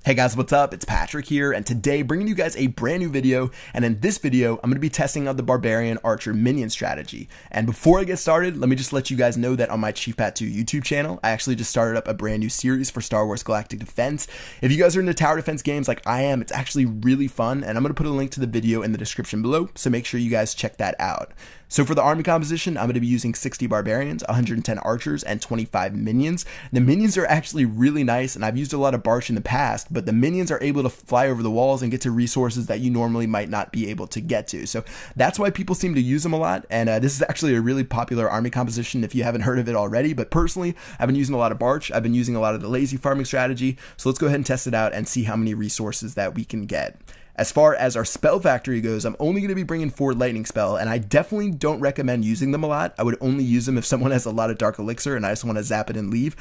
Hey guys, what's up? It's Patrick here, and today bringing you guys a brand new video. And in this video, I'm going to be testing out the Barbarian Archer minion strategy. And before I get started, let me just let you guys know that on my Chief Pat 2 YouTube channel, I actually just started up a brand new series for Star Wars Galactic Defense. If you guys are into tower defense games like I am, it's actually really fun, and I'm going to put a link to the video in the description below, so make sure you guys check that out. So for the army composition, I'm going to be using 60 Barbarians, 110 Archers, and 25 Minions. The Minions are actually really nice, and I've used a lot of Barch in the past, but the Minions are able to fly over the walls and get to resources that you normally might not be able to get to. So that's why people seem to use them a lot, and this is actually a really popular army composition if you haven't heard of it already. But personally, I've been using a lot of Barch, I've been using a lot of the lazy farming strategy, so let's go ahead and test it out and see how many resources that we can get. As far as our spell factory goes, I'm only going to be bringing 4 lightning spell, and I definitely don't recommend using them a lot. I would only use them if someone has a lot of dark elixir and I just want to zap it and leave.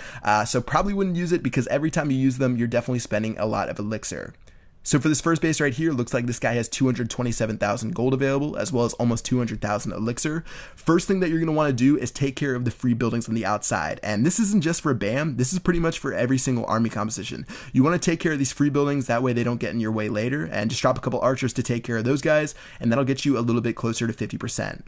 So probably wouldn't use it because every time you use them, you're definitely spending a lot of elixir. So for this first base right here, looks like this guy has 227,000 gold available, as well as almost 200,000 elixir. First thing that you're going to want to do is take care of the free buildings on the outside. And this isn't just for BAM, this is pretty much for every single army composition. You want to take care of these free buildings, that way they don't get in your way later, and just drop a couple archers to take care of those guys, and that'll get you a little bit closer to 50%.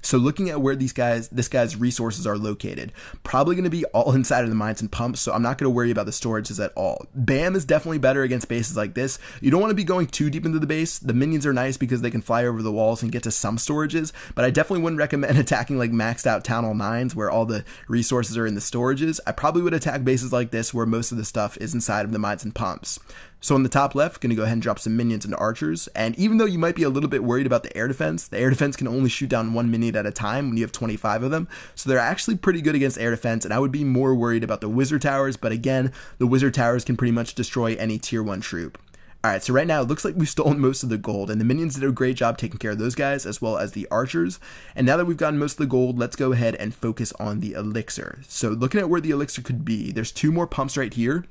So looking at where this guy's resources are located, probably going to be all inside of the mines and pumps, so I'm not going to worry about the storages at all. BAM is definitely better against bases like this. You don't want to be going too deep into the base. The minions are nice because they can fly over the walls and get to some storages, but I definitely wouldn't recommend attacking like maxed out Town Hall 9s where all the resources are in the storages. I probably would attack bases like this where most of the stuff is inside of the mines and pumps. So on the top left, going to go ahead and drop some minions into archers, and even though you might be a little bit worried about the air defense can only shoot down 1 minion at a time when you have 25 of them, so they're actually pretty good against air defense, and I would be more worried about the wizard towers, but again, the wizard towers can pretty much destroy any tier 1 troop. Alright, so right now it looks like we've stolen most of the gold, and the minions did a great job taking care of those guys as well as the archers. And now that we've gotten most of the gold, let's go ahead and focus on the elixir. So looking at where the elixir could be, there's 2 more pumps right here.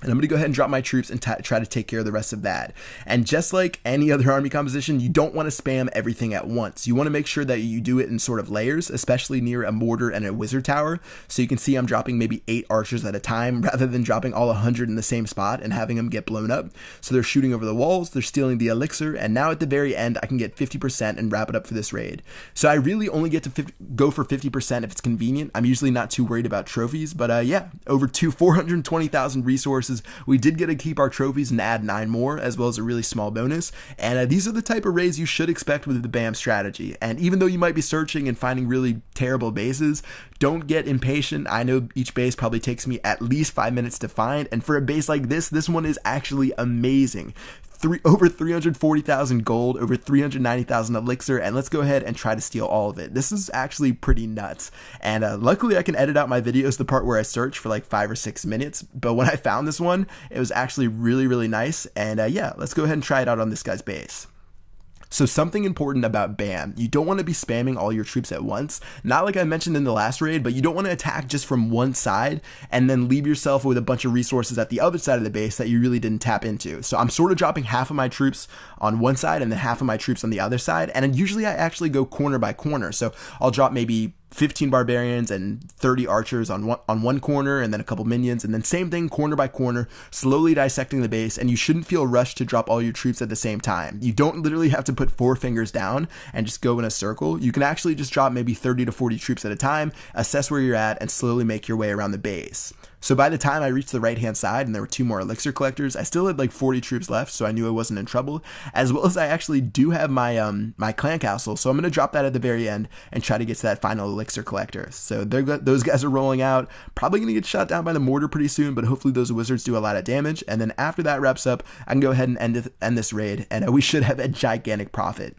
And I'm going to go ahead and drop my troops and try to take care of the rest of that. And just like any other army composition, you don't want to spam everything at once. You want to make sure that you do it in sort of layers, especially near a mortar and a wizard tower. So you can see I'm dropping maybe 8 archers at a time rather than dropping all 100 in the same spot and having them get blown up. So they're shooting over the walls, they're stealing the elixir, and now at the very end, I can get 50% and wrap it up for this raid. So I really only get to go for 50% if it's convenient. I'm usually not too worried about trophies, but yeah, over 420,000 resources. We did get to keep our trophies and add 9 more, as well as a really small bonus. And these are the type of raids you should expect with the BAM strategy. And even though you might be searching and finding really terrible bases, don't get impatient. I know each base probably takes me at least 5 minutes to find, and for a base like this one is actually amazing. Over 340,000 gold, over 390,000 elixir, and let's go ahead and try to steal all of it. This is actually pretty nuts, and luckily I can edit out my videos, the part where I search for like 5 or 6 minutes, but when I found this one, it was actually really nice, and yeah, let's go ahead and try it out on this guy's base. So something important about BAM, you don't want to be spamming all your troops at once, not like I mentioned in the last raid, but you don't want to attack just from one side and then leave yourself with a bunch of resources at the other side of the base that you really didn't tap into. So I'm sort of dropping half of my troops on one side and then half of my troops on the other side, and usually I actually go corner by corner, so I'll drop maybe 15 barbarians and 30 archers on one corner, and then a couple minions, and then same thing corner by corner, slowly dissecting the base. And you shouldn't feel rushed to drop all your troops at the same time. You don't literally have to put 4 fingers down and just go in a circle. You can actually just drop maybe 30 to 40 troops at a time, assess where you're at, and slowly make your way around the base. So by the time I reached the right hand side and there were 2 more elixir collectors, I still had like 40 troops left, so I knew I wasn't in trouble, as well as I actually do have my my clan castle, so I'm going to drop that at the very end and try to get to that final elixir collector. So those guys are rolling out, probably going to get shot down by the mortar pretty soon, but hopefully those wizards do a lot of damage, and then after that wraps up, I can go ahead and end this raid, and we should have a gigantic profit.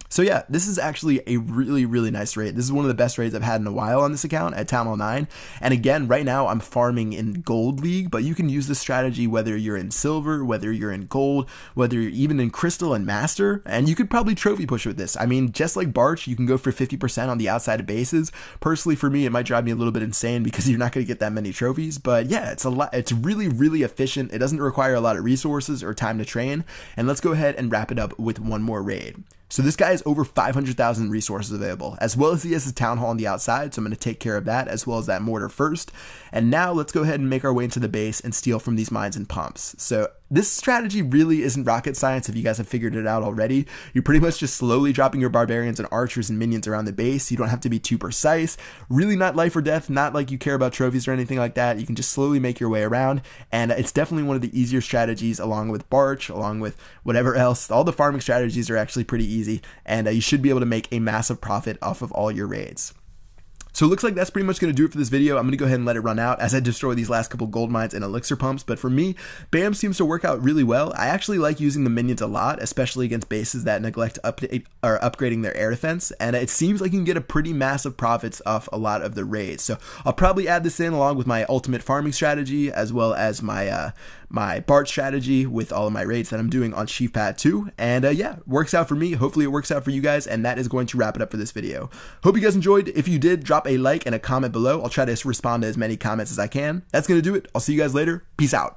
So yeah, this is actually a really nice raid. This is one of the best raids I've had in a while on this account at Town Hall 9. And again, right now I'm farming in Gold League, but you can use this strategy whether you're in Silver, whether you're in Gold, whether you're even in Crystal and Master, and you could probably trophy push with this. I mean, just like Barch, you can go for 50% on the outside of bases. Personally, for me, it might drive me a little bit insane because you're not going to get that many trophies, but yeah, it's really efficient. It doesn't require a lot of resources or time to train. And let's go ahead and wrap it up with one more raid. So this guy has over 500,000 resources available, as well as he has a town hall on the outside, so I'm going to take care of that, as well as that mortar first. And now let's go ahead and make our way into the base and steal from these mines and pumps. So this strategy really isn't rocket science if you guys have figured it out already. You're pretty much just slowly dropping your barbarians and archers and minions around the base. You don't have to be too precise. Really not life or death, not like you care about trophies or anything like that. You can just slowly make your way around, and it's definitely one of the easier strategies along with Barch, along with whatever else. All the farming strategies are actually pretty easy, and you should be able to make a massive profit off of all your raids. So it looks like that's pretty much going to do it for this video. I'm going to go ahead and let it run out as I destroy these last couple gold mines and elixir pumps. But for me, BAM seems to work out really well. I actually like using the minions a lot, especially against bases that neglect upgrading their air defense. And it seems like you can get a pretty massive profits off a lot of the raids. So I'll probably add this in along with my ultimate farming strategy, as well as my my Bart strategy with all of my raids that I'm doing on Chief Pad 2. And yeah, works out for me. Hopefully it works out for you guys. And that is going to wrap it up for this video. Hope you guys enjoyed. If you did, drop a like and a comment below. I'll try to respond to as many comments as I can. That's going to do it. I'll see you guys later. Peace out.